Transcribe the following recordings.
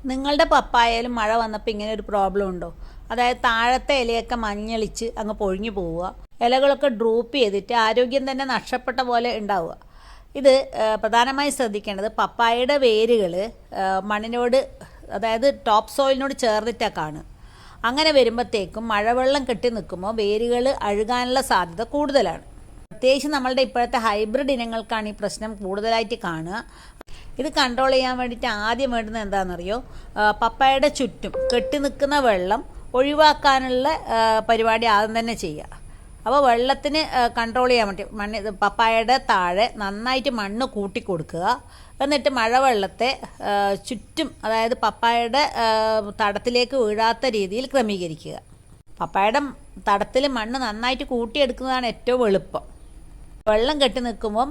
നിങ്ങളുടെ പപ്പായയിലും മഴ വന്നപ്പോൾ ഇങ്ങനെ ഒരു പ്രോബ്ലം ഉണ്ടോ? അതായത് താഴത്തെ ഇലയൊക്കെ മഞ്ഞളിച്ച് അങ്ങ് പൊഴിഞ്ഞു പോവുക, ഇലകളൊക്കെ ഡ്രൂപ്പ് ചെയ്തിട്ട് ആരോഗ്യം തന്നെ നഷ്ടപ്പെട്ട പോലെ ഉണ്ടാവുക. ഇത് പ്രധാനമായും ശ്രദ്ധിക്കേണ്ടത് പപ്പായയുടെ വേരുകൾ മണ്ണിനോട്, അതായത് ടോപ്പ് സോയിലിനോട് ചേർന്നിട്ടാണ് കാണുക. അങ്ങനെ വരുമ്പോഴത്തേക്കും മഴവെള്ളം കെട്ടി നിൽക്കുമ്പോൾ വേരുകൾ അഴുകാനുള്ള സാധ്യത കൂടുതലാണ്. പ്രത്യേകിച്ച് നമ്മളുടെ ഇപ്പോഴത്തെ ഹൈബ്രിഡ് ഇനങ്ങൾക്കാണ് ഈ പ്രശ്നം കൂടുതലായിട്ട് കാണുക. ഇത് കൺട്രോൾ ചെയ്യാൻ വേണ്ടിയിട്ട് ആദ്യം വേണ്ടുന്നത് എന്താണെന്നറിയോ? പപ്പായയുടെ ചുറ്റും കെട്ടി നിൽക്കുന്ന വെള്ളം ഒഴിവാക്കാനുള്ള പരിപാടി ആദ്യം തന്നെ ചെയ്യുക. അപ്പോൾ വെള്ളത്തിന് കൺട്രോൾ ചെയ്യാൻ വേണ്ടി പപ്പായയുടെ താഴെ നന്നായിട്ട് മണ്ണ് കൂട്ടി കൊടുക്കുക. എന്നിട്ട് മഴവെള്ളത്തെ ചുറ്റും, അതായത് പപ്പായയുടെ തടത്തിലേക്ക് വീഴാത്ത രീതിയിൽ ക്രമീകരിക്കുക. പപ്പായയുടെ തടത്തിൽ മണ്ണ് നന്നായിട്ട് കൂട്ടിയെടുക്കുന്നതാണ് ഏറ്റവും എളുപ്പം. വെള്ളം കെട്ടി നിൽക്കുമ്പം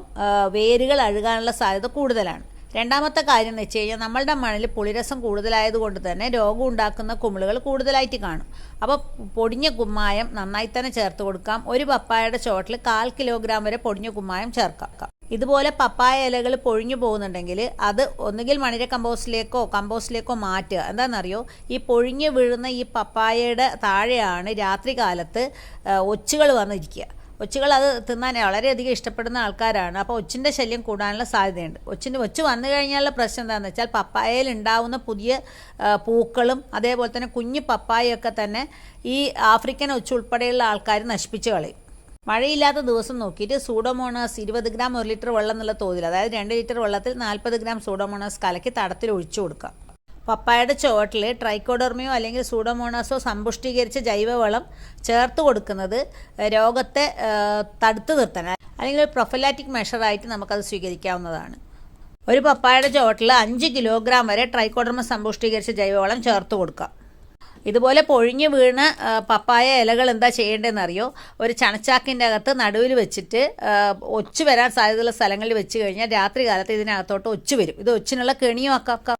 വേരുകൾ അഴുകാനുള്ള സാധ്യത കൂടുതലാണ്. രണ്ടാമത്തെ കാര്യം എന്ന് വെച്ച് കഴിഞ്ഞാൽ നമ്മളുടെ മണ്ണിൽ പുളിരസം കൂടുതലായതുകൊണ്ട് തന്നെ രോഗം ഉണ്ടാക്കുന്ന കുമിളുകൾ കൂടുതലായിട്ട് കാണും. അപ്പോൾ പൊടിഞ്ഞ കുമ്മായം നന്നായി തന്നെ ചേർത്ത് കൊടുക്കാം. ഒരു പപ്പായയുടെ ചോട്ടിൽ 1/4 കിലോഗ്രാം വരെ പൊടിഞ്ഞ കുമ്മായം ചേർക്കാം. ഇതുപോലെ പപ്പായ ഇലകൾ പൊഴിഞ്ഞു പോകുന്നുണ്ടെങ്കിൽ അത് ഒന്നുകിൽ മണിര കമ്പോസ്റ്റിലേക്കോ മാറ്റുക. എന്താണെന്നറിയോ? ഈ പൊഴിഞ്ഞു വീഴുന്ന ഈ പപ്പായയുടെ താഴെയാണ് രാത്രി കാലത്ത് ഒച്ചുകൾ വന്നിരിക്കുക. ഒച്ചുകൾ അത് തിന്നാൻ വളരെയധികം ഇഷ്ടപ്പെടുന്ന ആൾക്കാരാണ്. അപ്പോൾ ഒച്ചിൻ്റെ ശല്യം കൂടാനുള്ള സാധ്യതയുണ്ട്. ഒച്ച് വന്നു കഴിഞ്ഞാലുള്ള പ്രശ്നം എന്താണെന്ന് വെച്ചാൽ പപ്പായയിൽ ഉണ്ടാവുന്ന പുതിയ പൂക്കളും അതേപോലെ തന്നെ കുഞ്ഞു പപ്പായയൊക്കെ തന്നെ ഈ ആഫ്രിക്കൻ ഒച്ച് ഉൾപ്പെടെയുള്ള ആൾക്കാർ നശിപ്പിച്ച് കളയും. മഴയില്ലാത്ത ദിവസം നോക്കിയിട്ട് സൂഡോമോണാസ് 20 ഗ്രാം 1 ലിറ്റർ വെള്ളം എന്നുള്ള തോതിൽ, അതായത് 2 ലിറ്റർ വെള്ളത്തിൽ 40 ഗ്രാം സൂഡോമോണാസ് കലക്കി തടത്തിൽ ഒഴിച്ചു കൊടുക്കാം. പപ്പായയുടെ ചുവട്ടിൽ ട്രൈക്കോഡെർമയോ അല്ലെങ്കിൽ സൂഡോമോണാസോ സമ്പുഷ്ടീകരിച്ച ജൈവവളം ചേർത്ത് കൊടുക്കുന്നത് രോഗത്തെ തടുത്തു നിർത്താൻ, അല്ലെങ്കിൽ ഒരു പ്രൊഫൈലാറ്റിക് മെഷറായിട്ട് നമുക്കത് സ്വീകരിക്കാവുന്നതാണ്. ഒരു പപ്പായയുടെ ചുവട്ടിൽ 5 കിലോഗ്രാം വരെ ട്രൈക്കോഡെർമ സമ്പുഷ്ടീകരിച്ച ജൈവവളം ചേർത്ത് കൊടുക്കാം. ഇതുപോലെ പൊഴിഞ്ഞു വീണ പപ്പായ ഇലകൾ എന്താ ചെയ്യേണ്ടതെന്നറിയോ? ഒരു ചണച്ചാക്കിൻ്റെ അകത്ത് നടുവിൽ വെച്ചിട്ട് ഒച്ചു വരാൻ സാധ്യതയുള്ള സ്ഥലങ്ങളിൽ വെച്ച് കഴിഞ്ഞാൽ രാത്രി കാലത്ത് ഇതിനകത്തോട്ട് ഒച്ചു വരും. ഇത് ഒച്ചിനുള്ള കെണിയും ആക്കാം.